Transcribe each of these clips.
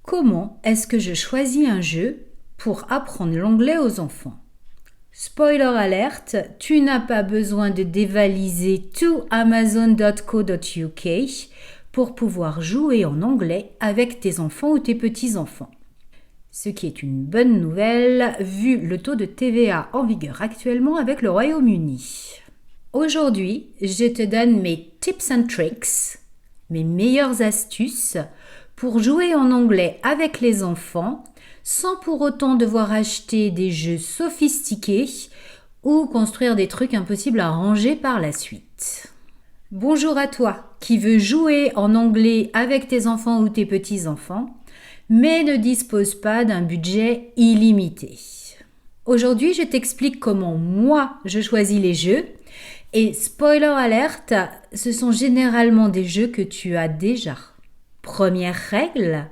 Comment est-ce que je choisis un jeu pour apprendre l'anglais aux enfants? Spoiler alert, tu n'as pas besoin de dévaliser tout amazon.co.uk pour pouvoir jouer en anglais avec tes enfants ou tes petits-enfants. Ce qui est une bonne nouvelle vu le taux de TVA en vigueur actuellement avec le Royaume-Uni. Aujourd'hui, je te donne mes tips and tricks, mes meilleures astuces pour jouer en anglais avec les enfants sans pour autant devoir acheter des jeux sophistiqués ou construire des trucs impossibles à ranger par la suite. Bonjour à toi qui veux jouer en anglais avec tes enfants ou tes petits-enfants, mais ne dispose pas d'un budget illimité. Aujourd'hui, je t'explique comment moi je choisis les jeux et spoiler alert, ce sont généralement des jeux que tu as déjà. Première règle,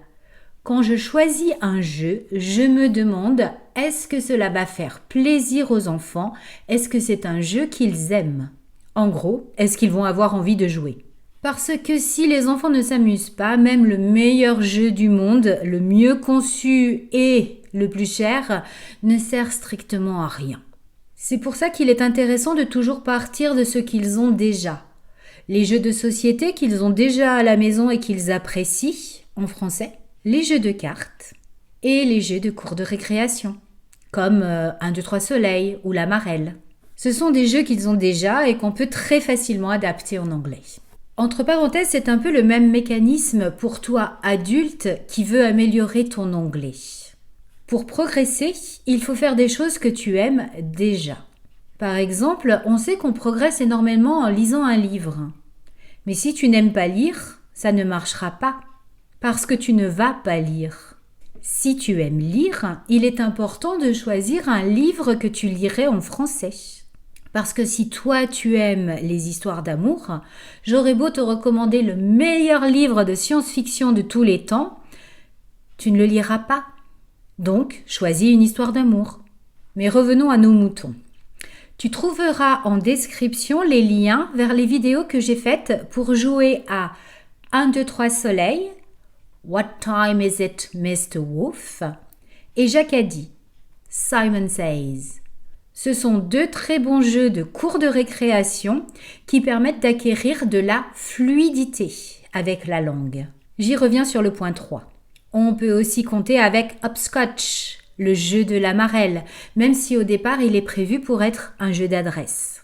quand je choisis un jeu, je me demande est-ce que cela va faire plaisir aux enfants? Est-ce que c'est un jeu qu'ils aiment? En gros, est-ce qu'ils vont avoir envie de jouer? Parce que si les enfants ne s'amusent pas, même le meilleur jeu du monde, le mieux conçu et le plus cher, ne sert strictement à rien. C'est pour ça qu'il est intéressant de toujours partir de ce qu'ils ont déjà. Les jeux de société qu'ils ont déjà à la maison et qu'ils apprécient, en français, les jeux de cartes et les jeux de cours de récréation, comme 1, 2, 3 soleil ou la marelle. Ce sont des jeux qu'ils ont déjà et qu'on peut très facilement adapter en anglais. Entre parenthèses, c'est un peu le même mécanisme pour toi, adulte, qui veux améliorer ton anglais. Pour progresser, il faut faire des choses que tu aimes déjà. Par exemple, on sait qu'on progresse énormément en lisant un livre. Mais si tu n'aimes pas lire, ça ne marchera pas, parce que tu ne vas pas lire. Si tu aimes lire, il est important de choisir un livre que tu lirais en français. Parce que si toi tu aimes les histoires d'amour, j'aurais beau te recommander le meilleur livre de science-fiction de tous les temps, tu ne le liras pas. Donc, choisis une histoire d'amour. Mais revenons à nos moutons. Tu trouveras en description les liens vers les vidéos que j'ai faites pour jouer à 1, 2, 3 soleil, What time is it, Mr. Wolf? Et Jacadie, Simon Says. Ce sont 2 très bons jeux de cours de récréation qui permettent d'acquérir de la fluidité avec la langue. J'y reviens sur le point 3. On peut aussi compter avec Hopscotch, le jeu de la marelle, même si au départ il est prévu pour être un jeu d'adresse.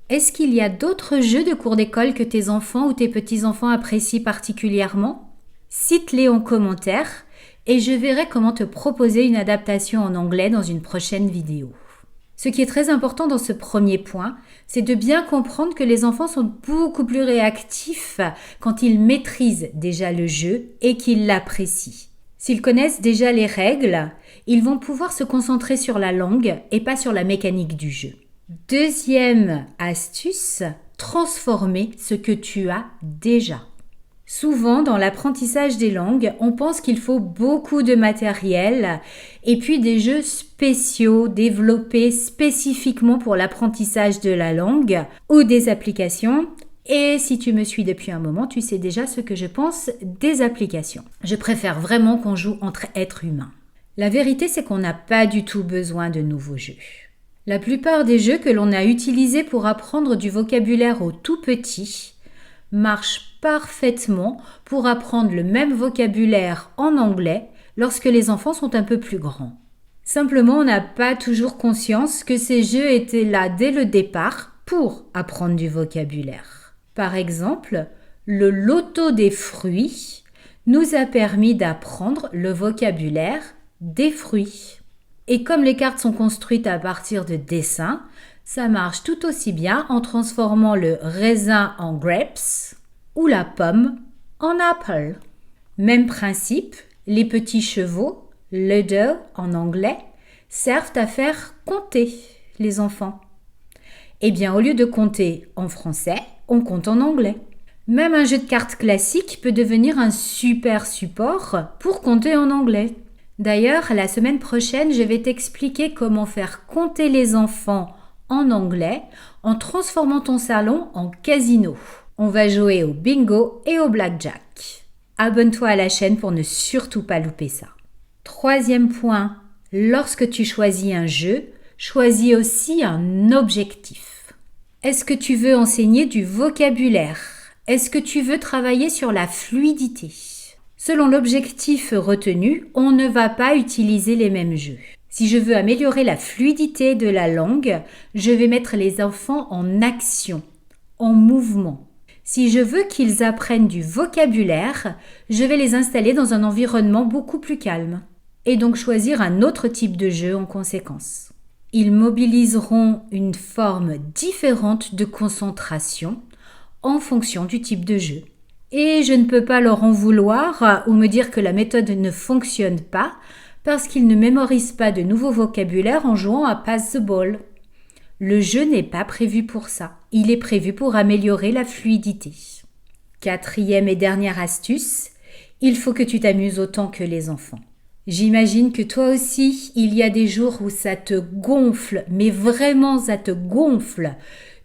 Est-ce qu'il y a d'autres jeux de cours d'école que tes enfants ou tes petits-enfants apprécient particulièrement? Cite-les en commentaire et je verrai comment te proposer une adaptation en anglais dans une prochaine vidéo. Ce qui est très important dans ce premier point, c'est de bien comprendre que les enfants sont beaucoup plus réactifs quand ils maîtrisent déjà le jeu et qu'ils l'apprécient. S'ils connaissent déjà les règles, ils vont pouvoir se concentrer sur la langue et pas sur la mécanique du jeu. Deuxième astuce, transformer ce que tu as déjà. Souvent, dans l'apprentissage des langues, on pense qu'il faut beaucoup de matériel et puis des jeux spéciaux développés spécifiquement pour l'apprentissage de la langue ou des applications. Et si tu me suis depuis un moment, tu sais déjà ce que je pense des applications. Je préfère vraiment qu'on joue entre êtres humains. La vérité, c'est qu'on n'a pas du tout besoin de nouveaux jeux. La plupart des jeux que l'on a utilisés pour apprendre du vocabulaire aux tout petits marchent parfaitement pour apprendre le même vocabulaire en anglais lorsque les enfants sont un peu plus grands. Simplement, on n'a pas toujours conscience que ces jeux étaient là dès le départ pour apprendre du vocabulaire. Par exemple, le loto des fruits nous a permis d'apprendre le vocabulaire des fruits. Et comme les cartes sont construites à partir de dessins, ça marche tout aussi bien en transformant le raisin en grapes ou la pomme en apple. Même principe, les petits chevaux, Ludo en anglais, servent à faire compter les enfants. Eh bien, au lieu de compter en français, on compte en anglais. Même un jeu de cartes classique peut devenir un super support pour compter en anglais. D'ailleurs, la semaine prochaine, je vais t'expliquer comment faire compter les enfants en anglais en transformant ton salon en casino. On va jouer au bingo et au blackjack. Abonne-toi à la chaîne pour ne surtout pas louper ça. Troisième point, lorsque tu choisis un jeu, choisis aussi un objectif. Est-ce que tu veux enseigner du vocabulaire? Est-ce que tu veux travailler sur la fluidité? Selon l'objectif retenu, on ne va pas utiliser les mêmes jeux. Si je veux améliorer la fluidité de la langue, je vais mettre les enfants en action, en mouvement. Si je veux qu'ils apprennent du vocabulaire, je vais les installer dans un environnement beaucoup plus calme et donc choisir un autre type de jeu en conséquence. Ils mobiliseront une forme différente de concentration en fonction du type de jeu. Et je ne peux pas leur en vouloir ou me dire que la méthode ne fonctionne pas parce qu'ils ne mémorisent pas de nouveaux vocabulaires en jouant à Pass the Ball. Le jeu n'est pas prévu pour ça. Il est prévu pour améliorer la fluidité. Quatrième et dernière astuce, il faut que tu t'amuses autant que les enfants. J'imagine que toi aussi, il y a des jours où ça te gonfle, mais vraiment ça te gonfle,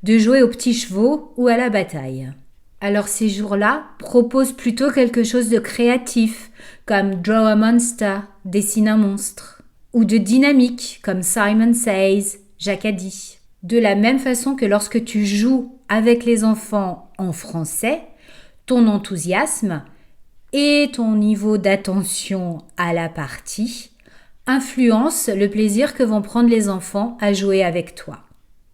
de jouer aux petits chevaux ou à la bataille. Alors ces jours-là, propose plutôt quelque chose de créatif, comme Draw a Monster, dessine un monstre, ou de dynamique, comme Simon Says, Jacques a dit. De la même façon que lorsque tu joues avec les enfants en français, ton enthousiasme et ton niveau d'attention à la partie influencent le plaisir que vont prendre les enfants à jouer avec toi.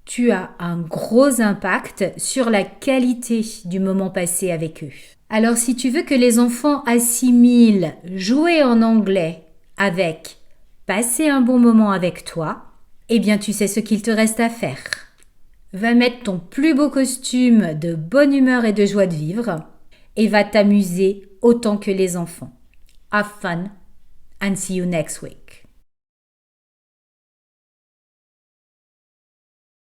Tu as un gros impact sur la qualité du moment passé avec eux. Alors si tu veux que les enfants assimilent jouer en anglais avec passer un bon moment avec toi, eh bien tu sais ce qu'il te reste à faire. Va mettre ton plus beau costume de bonne humeur et de joie de vivre et va t'amuser autant que les enfants. Have fun and see you next week.